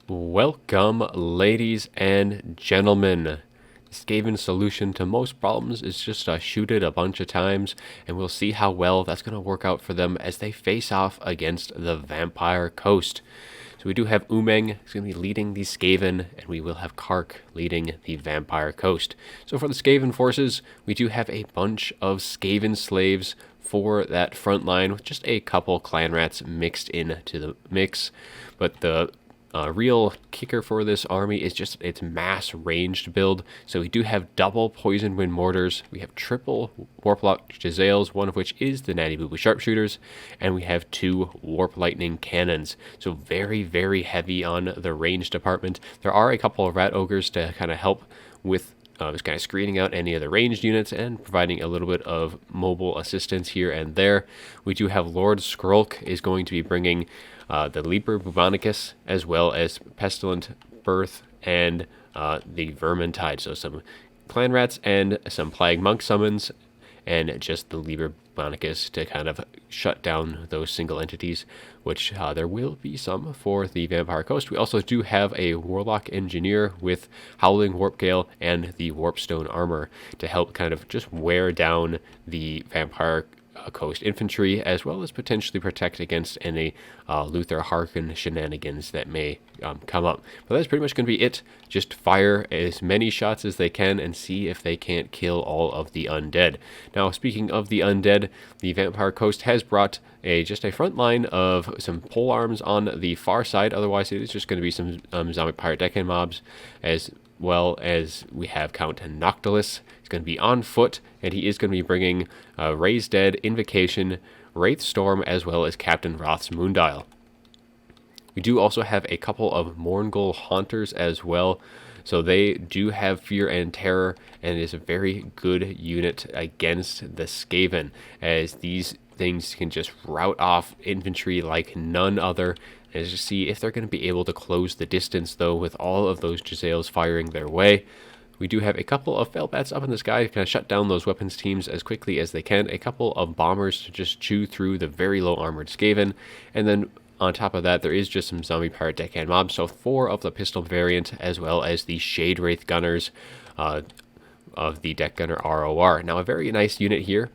Welcome, ladies and gentlemen. The Skaven solution to most problems is just shoot it a bunch of times, and we'll see how well that's going to work out for them as they face off against the Vampire Coast. So we do have Umeng, who's going to be leading the Skaven, and we will have Kark leading the Vampire Coast. So for the Skaven forces, we do have a bunch of Skaven slaves for that front line, with just a couple clan rats mixed into the mix. But the real kicker for this army is just its mass ranged build. So we do have double poison wind mortars, we have triple warplock Jezzails, one of which is the Natty Boo Boo sharpshooters, and we have two warp lightning cannons. So very heavy on the range department. There are a couple of rat ogres to kind of help with just kind of screening out any of the ranged units and providing a little bit of mobile assistance here and there. We do have Lord Skrulk is going to be bringing the Leaper Bubonicus, as well as Pestilent Birth and the Vermintide. So some clan rats and some Plague Monk summons, and just the Liber Bubonicus to kind of shut down those single entities, which there will be some for the Vampire Coast. We also do have a Warlock Engineer with Howling Warp Gale and the Warpstone Armor to help kind of just wear down the Vampire Coast infantry, as well as potentially protect against any Luther Harkin shenanigans that may come up. But that's pretty much going to be it. Just fire as many shots as they can and see if they can't kill all of the undead. Now, speaking of the undead, the Vampire Coast has brought just a front line of some pole arms on the far side. Otherwise, it is just going to be some zombie pirate deckhand mobs, as well as we have Count Noctilus. He's going to be on foot, and he is going to be bringing Raise Dead, Invocation, Wraith Storm, as well as Captain Roth's Moondial. We do also have a couple of Mourngul Haunters as well. So they do have Fear and Terror, and it is a very good unit against the Skaven, as these things can just rout off infantry like none other. As you see if they're going to be able to close the distance, though, with all of those Jezzails firing their way. We do have a couple of Felbats up in the sky to kind of shut down those weapons teams as quickly as they can. A couple of bombers to just chew through the very low armored Skaven. And then on top of that, there is just some zombie pirate deckhand mobs. So 4 of the pistol variant, as well as the Shade Wraith Gunners of the Deck Gunner ROR. Now, a very nice unit here,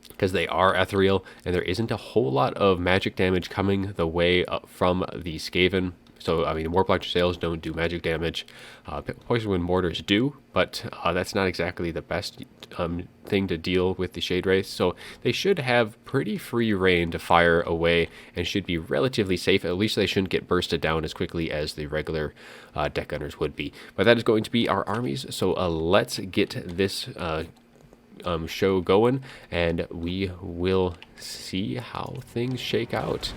because they are ethereal, and there isn't a whole lot of magic damage coming the way from the Skaven. So, I mean, Warplock Jezzails don't do magic damage. Poison Wind Mortars do, but that's not exactly the best thing to deal with the Shade Wraith. So they should have pretty free reign to fire away and should be relatively safe. At least they shouldn't get bursted down as quickly as the regular Deck Gunners would be. But that is going to be our armies. So let's get this show going, and we will see how things shake out.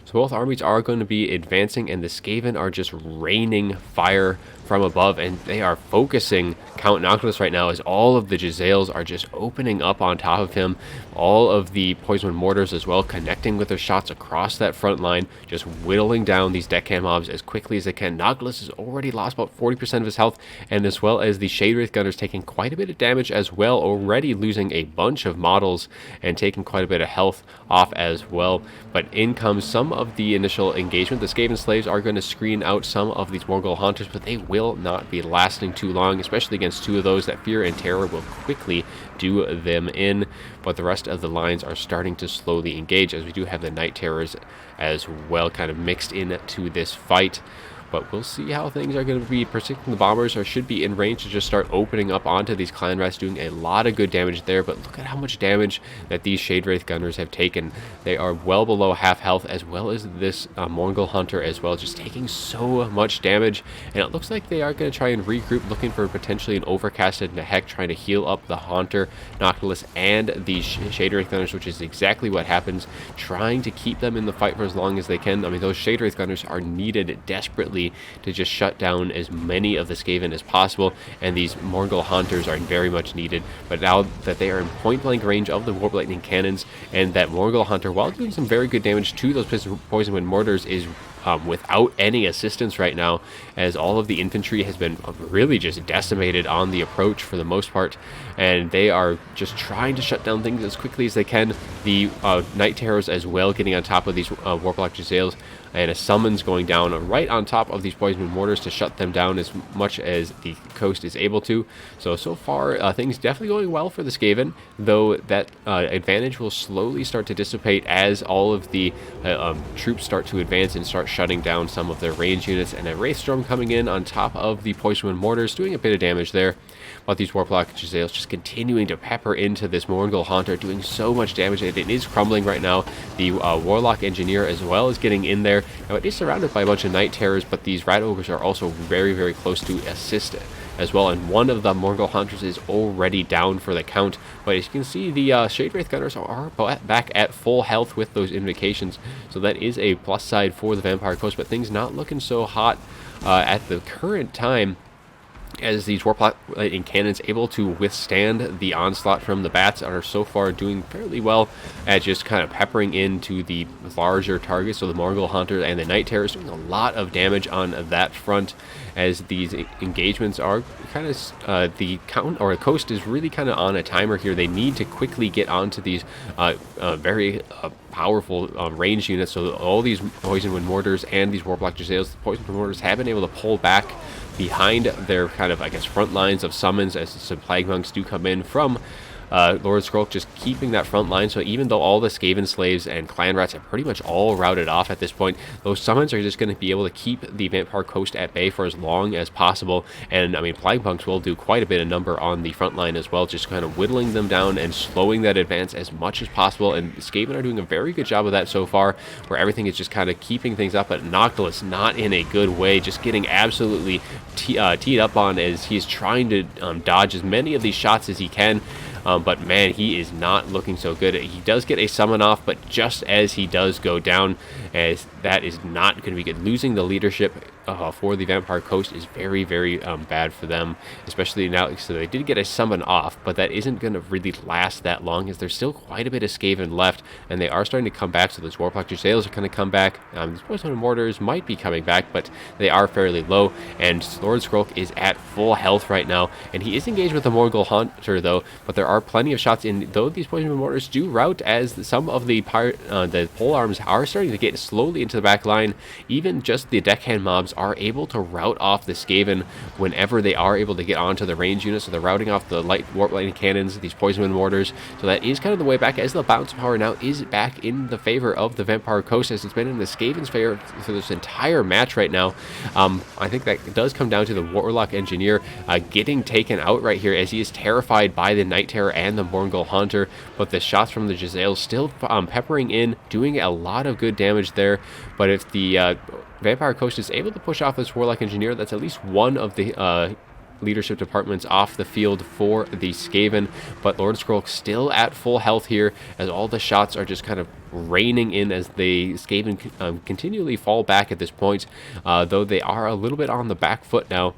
So both armies are going to be advancing, and the Skaven are just raining fire from above, and they are focusing Count Noctilus right now as all of the Jezzails are just opening up on top of him. All of the Poison Mortars as well connecting with their shots across that front line, just whittling down these deckhand mobs as quickly as they can. Noctilus has already lost about 40% of his health, and as well as the Shade Wraith Gunners taking quite a bit of damage as well, already losing a bunch of models and taking quite a bit of health off as well. But in comes some of the initial engagement. The Skaven slaves are going to screen out some of these Mourngul Haunters, but they will not be lasting too long, especially against 2 of those. That Fear and Terror will quickly do them in, but the rest of the lines are starting to slowly engage, as we do have the Night Terrors as well kind of mixed into this fight. But we'll see how things are going to be. Particularly the bombers should be in range to just start opening up onto these clan rats, doing a lot of good damage there. But look at how much damage that these Shade Wraith Gunners have taken. They are well below half health, as well as this Mourngul Hunter as well, just taking so much damage. And it looks like they are going to try and regroup, looking for potentially an Overcasted Nehek, trying to heal up the Haunter, Noctilus, and the Shade Wraith Gunners, which is exactly what happens, trying to keep them in the fight for as long as they can. I mean, those Shade Wraith Gunners are needed desperately immediately to just shut down as many of the Skaven as possible, and these Morgul Haunters are very much needed. But now that they are in point-blank range of the Warp Lightning Cannons, and that Morgul Haunter, while doing some very good damage to those Poison Wind Mortars, is without any assistance right now, as all of the infantry has been really just decimated on the approach for the most part, and they are just trying to shut down things as quickly as they can. The Night Terrors as well getting on top of these Warplock Giselles, and a summons going down right on top of these Poison Mortars to shut them down as much as the coast is able to. So far, things definitely going well for the Skaven, though that advantage will slowly start to dissipate as all of the troops start to advance and start shutting down some of their range units, and a Wraithstorm coming in on top of the Poison Wind Mortars, doing a bit of damage there. But these Warplock Giselles just continuing to pepper into this Morgul Haunter, doing so much damage, and it is crumbling right now. The Warlock Engineer as well is getting in there. Now it is surrounded by a bunch of Night Terrors, but these Rat Ogres are also very, very close to assist as well, and one of the Morgul Hunters is already down for the count. But as you can see, the Shade Wraith Gunners are back at full health with those invocations, so that is a plus side for the Vampire Coast, but things not looking so hot at the current time, as these Warp Lightning Cannons able to withstand the onslaught from the bats are so far doing fairly well at just kind of peppering into the larger targets. So the Morgul Hunter and the Night Terrors doing a lot of damage on that front, as these engagements are kind of the coast is really kind of on a timer here. They need to quickly get onto these very powerful range units. So all these Poison Wind Mortars and these Warplock Giselles, the Poison Wind Mortars have been able to pull back behind their kind of, I guess, front lines of summons, as some Plague Monks do come in from Lord Skrulk, just keeping that front line. So even though all the Skaven slaves and clan rats are pretty much all routed off at this point, those summons are just going to be able to keep the Vampire Coast at bay for as long as possible. And I mean, Plague Monks will do quite a bit of number on the front line as well, just kind of whittling them down and slowing that advance as much as possible. And Skaven are doing a very good job of that so far, where everything is just kind of keeping things up. But Noctilus not in a good way, just getting absolutely teed up on, as he's trying to dodge as many of these shots as he can. But man, he is not looking so good. He does get a summon off, but just as he does go down, as that is not going to be good. Losing the leadership for the Vampire Coast is very, very bad for them, especially now. So they did get a summon off, but that isn't going to really last that long, as there's still quite a bit of Skaven left, and they are starting to come back. So those Warplock Giselles are going to come back. These Poison Mortars might be coming back, but they are fairly low, and Lord Skrulk is at full health right now, and he is engaged with the Morgul Hunter though, but there are plenty of shots in, though these Poison Mortars do rout, as some of the pole arms are starting to get slowly into the back line. Even just the deckhand mobs are able to rout off the Skaven whenever they are able to get onto the range units. So they're routing off the Warp Lightning Cannons, these Poison Wind Mortars. So that is kind of the way back, as the bounce power now is back in the favor of the Vampire Coast, as it's been in the Skaven's favor for this entire match right now. I think that does come down to the Warlock Engineer getting taken out right here, as he is terrified by the Night Terror and the Morgul Haunter, but the shots from the Giselle still peppering in, doing a lot of good damage there. But if the Vampire Coast is able to push off this Warlock Engineer, that's at least one of the leadership departments off the field for the Skaven. But Lord Skrulk still at full health here, as all the shots are just kind of raining in, as the Skaven continually fall back at this point, though they are a little bit on the back foot now,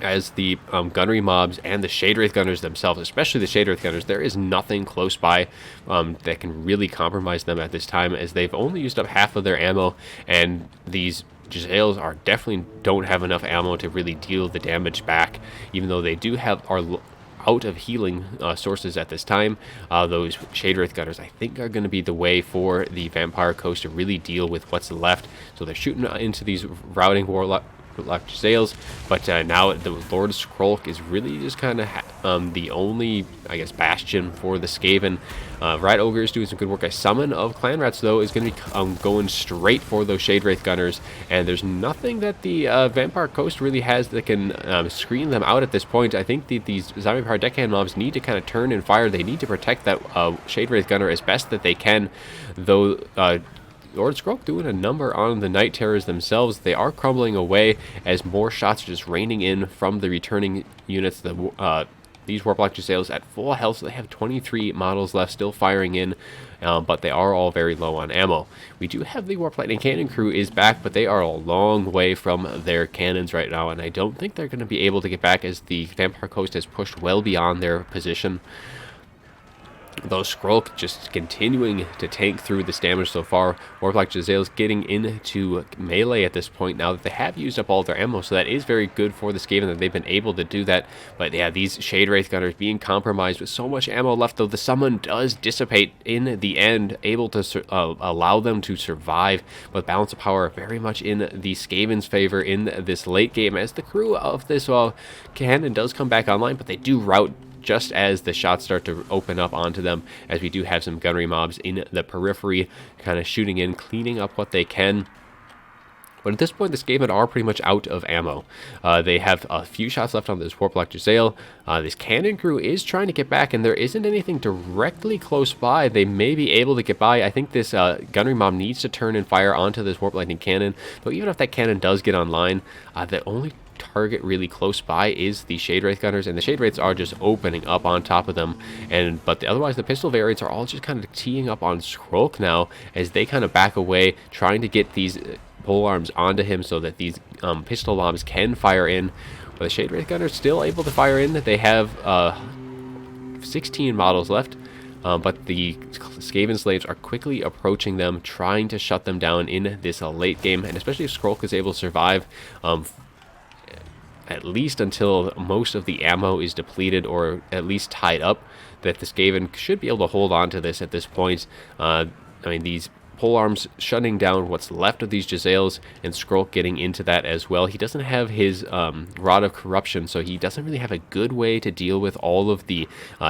as the gunnery mobs and the Shade Wraith Gunners themselves, especially the Shade Wraith Gunners, there is nothing close by that can really compromise them at this time, as they've only used up half of their ammo, and these Giselles are definitely don't have enough ammo to really deal the damage back, even though they do have out of healing sources at this time. Those Shade Wraith Gunners, I think, are going to be the way for the Vampire Coast to really deal with what's left. So they're shooting into these routing Warlock Giselles, but now the Lord Skrulk is really just kind of the only, I guess, bastion for the Skaven. Rat Ogre is doing some good work. A summon of Clan Rats, though, is going to be going straight for those Shade Wraith Gunners, and there's nothing that the Vampire Coast really has that can screen them out at this point. I think these Zombie Power Deckhand mobs need to kind of turn and fire. They need to protect that Shade Wraith Gunner as best that they can, though Lord Skrulk doing a number on the Night Terrors themselves. They are crumbling away, as more shots are just raining in from the returning units. The these Warplock Giselles at full health, so they have 23 models left still firing in, but they are all very low on ammo. We do have the Warp Lightning Cannon crew is back, but they are a long way from their cannons right now, and I don't think they're going to be able to get back as the Vampire Coast has pushed well beyond their position. Though Skrulk just continuing to tank through this damage so far. Warplock Giselles getting into melee at this point now that they have used up all their ammo, so that is very good for the Skaven that they've been able to do that. But yeah, these Shade Wraith Gunners being compromised with so much ammo left, though the summon does dissipate in the end, able to allow them to survive. But balance of power very much in the Skaven's favor in this late game, as the crew of this cannon does come back online, but they do rout just as the shots start to open up onto them, as we do have some gunnery mobs in the periphery kind of shooting in, cleaning up what they can. But at this point, the Skaven are pretty much out of ammo. They have a few shots left on this Warplock Giselle. This cannon crew is trying to get back, and there isn't anything directly close by. They may be able to get by. I think this gunnery mob needs to turn and fire onto this Warp Lightning Cannon. Though even if that cannon does get online, the only target really close by is the Shade Wraith Gunners, and the Shade Wraiths are just opening up on top of them. But otherwise, the pistol variants are all just kind of teeing up on Skrulk now, as they kind of back away, trying to get these pole arms onto him so that these pistol bombs can fire in. But the Shade Wraith Gunners still able to fire in. They have 16 models left. But the Skaven slaves are quickly approaching them, trying to shut them down in this late game, and especially if Skrulk is able to survive at least until most of the ammo is depleted or at least tied up, that the Skaven should be able to hold on to this at this point. I mean, these polearms shutting down what's left of these Giselles, and Skrulk getting into that as well. He doesn't have his Rod of Corruption, so he doesn't really have a good way to deal with all of the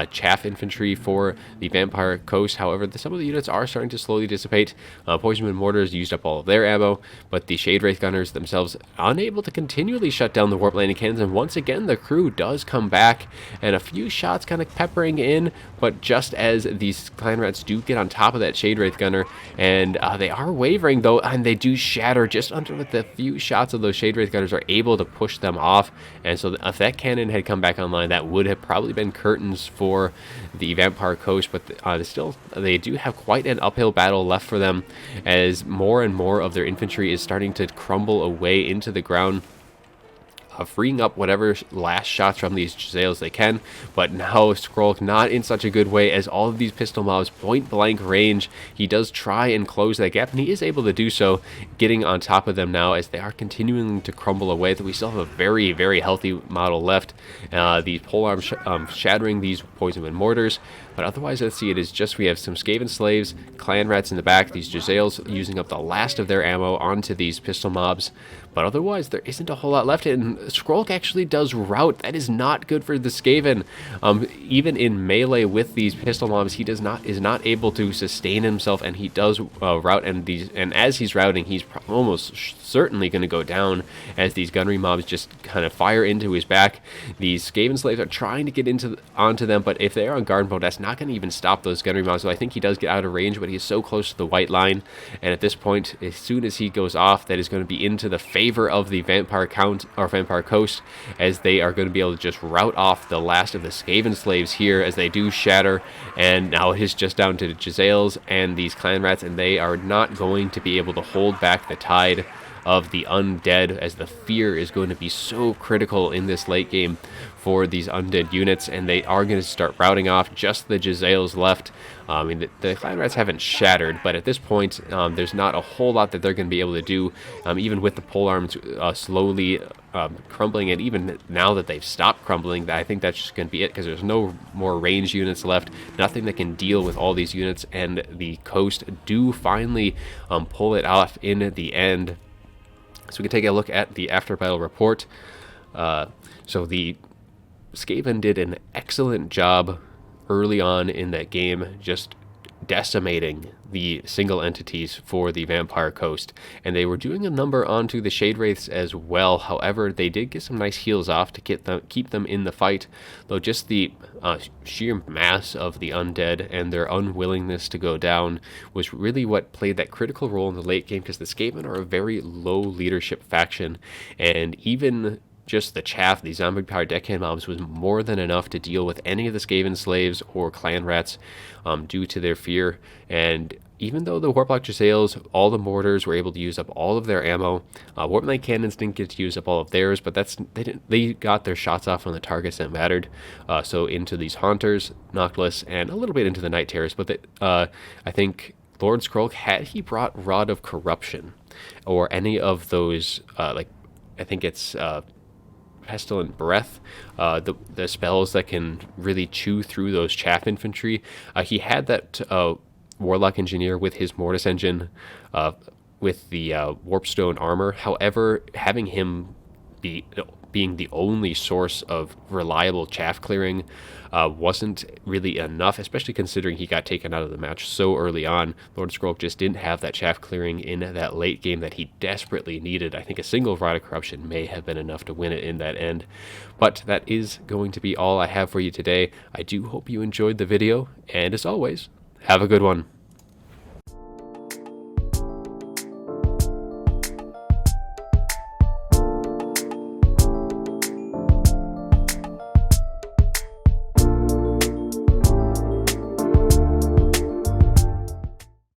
chaff infantry for the Vampire Coast. However, some of the units are starting to slowly dissipate. Poisonwood Mortars used up all of their ammo, but the Shade Wraith Gunners themselves unable to continually shut down the Warp Landing Cannons, and once again the crew does come back, and a few shots kind of peppering in, but just as these Clan Rats do get on top of that Shade Wraith Gunner, and they are wavering though, and they do shatter just under the few shots of those Shade Wraith Gunners are able to push them off. And so if that cannon had come back online, that would have probably been curtains for the Vampire Coast. But still, they do have quite an uphill battle left for them, as more and more of their infantry is starting to crumble away into the ground, freeing up whatever last shots from these Giselles they can. But now Skrulk not in such a good way, as all of these pistol mobs point blank range. He does try and close that gap, and he is able to do so, getting on top of them now as they are continuing to crumble away. That we still have a very, very healthy model left. The polearm shattering these Poisonwood Mortars. But otherwise, let's see, it is just, we have some Skaven slaves, Clan Rats in the back, these Giselles using up the last of their ammo onto these pistol mobs. But otherwise, there isn't a whole lot left, and Skrulk actually does rout. That is not good for the Skaven. Even in melee with these pistol mobs, he is not able to sustain himself, and he does rout. And as he's routing, he's almost certainly going to go down, as these gunnery mobs just kind of fire into his back. These Skaven slaves are trying to get onto them, but if they are on guard mode, that's not going to even stop those gunnery mobs. So I think he does get out of range, but he's so close to the white line, and at this point, as soon as he goes off, that is going to be into the favor of the Vampire Coast, as they are going to be able to just rout off the last of the Skaven slaves here, as they do shatter. And now it is just down to the Giselles and these Clan Rats, and they are not going to be able to hold back the tide of the undead, as the fear is going to be so critical in this late game for these undead units, and they are going to start routing off. Just the Giselles left. I mean, the Clan Rats haven't shattered, but at this point, there's not a whole lot that they're going to be able to do, even with the polearms slowly crumbling, and even now that they've stopped crumbling, I think that's just going to be it, because there's no more range units left, nothing that can deal with all these units, and the coast do finally pull it off in the end. So we can take a look at the after battle report. So the Skaven did an excellent job early on in that game, just decimating the single entities for the Vampire Coast, and they were doing a number onto the Shade Wraiths as well. However, they did get some nice heals off to keep them in the fight, though just the sheer mass of the undead and their unwillingness to go down was really what played that critical role in the late game, because the Skaven are a very low leadership faction, and even just the chaff, the zombie-powered deckhand mobs, was more than enough to deal with any of the Skaven slaves or clan rats due to their fear. And even though the Warplock Giselles, all the mortars were able to use up all of their ammo, Warp Knight cannons didn't get to use up all of theirs, but they got their shots off on the targets that mattered. So into these Haunters, Noctilus, and a little bit into the Night Terrors. But I think Lord Skrull, had he brought Rod of Corruption or any of those, I think it's Pestilent Breath, the spells that can really chew through those chaff infantry. He had that Warlock Engineer with his Mortis engine, with the Warpstone armor. However, having him being the only source of reliable chaff clearing wasn't really enough, especially considering he got taken out of the match so early on. Lord Skrull just didn't have that chaff clearing in that late game that he desperately needed. I think a single Rod of Corruption may have been enough to win it in that end. But that is going to be all I have for you today. I do hope you enjoyed the video, and as always, have a good one.